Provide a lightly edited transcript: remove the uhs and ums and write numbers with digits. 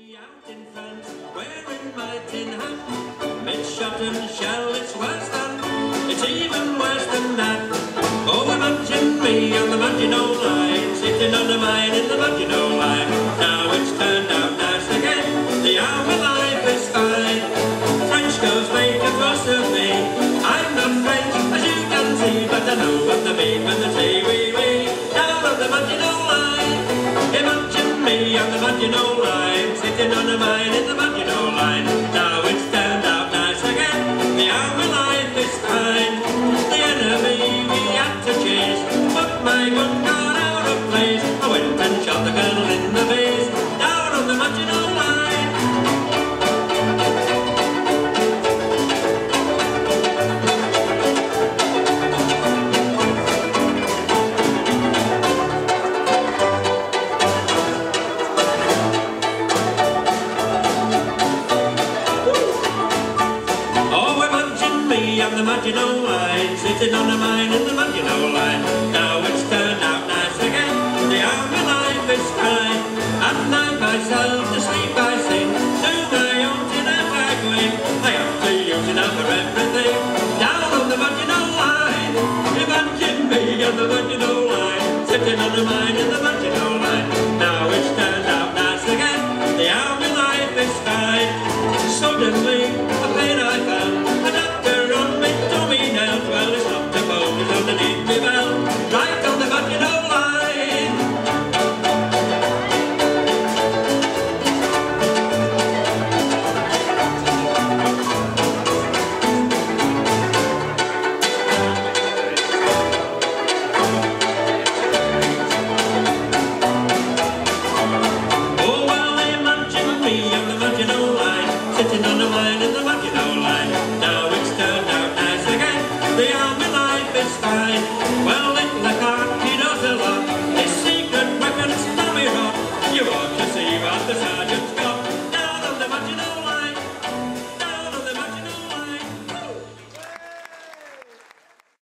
me out in front, wearing my tin hat. Mid-shot and shell, it's worse than, it's even worse than that. Oh, imagine me on the Maginot Line, sitting on a mine in the Maginot Line. Now it's turned out nice again, the hour life is fine. French girls make a fuss of me, I'm not French, as you can see, but I know what they mean when they say wee wee. Down on the Maginot Line, imagine me on the Maginot Line, sitting on a mine in the Maginot Line. Now it's turned out nice again, the hour life is fine. The enemy we had to chase, but my gun got out of place. I went and shot the girl in the face, down on the Maginot Line. On the Maginot Line, sitting on a mine in the Maginot Line. Now it's turned out nice again, the army life is fine. At night myself to sleep I sing, to my own tin flag wing. I have to use it up for everything, down on the Maginot Line. Imagine me on the Maginot Line, sitting on a mine in the Maginot Line. Now it's turned out nice again, the army life is fine. Suddenly a pain I found, a doctor on me, Tommy Nels. Well, it's not the phone, it's underneath me bell, right on the Maginot Line. Oh, well, imagine me on the Maginot Line, sitting on a mine in the Maginot Line. Now it's turned out nice again, the army life is fine. Well, in the car, he does a lot, his secret weapon's Tommy Rod. You ought to see what the sergeant's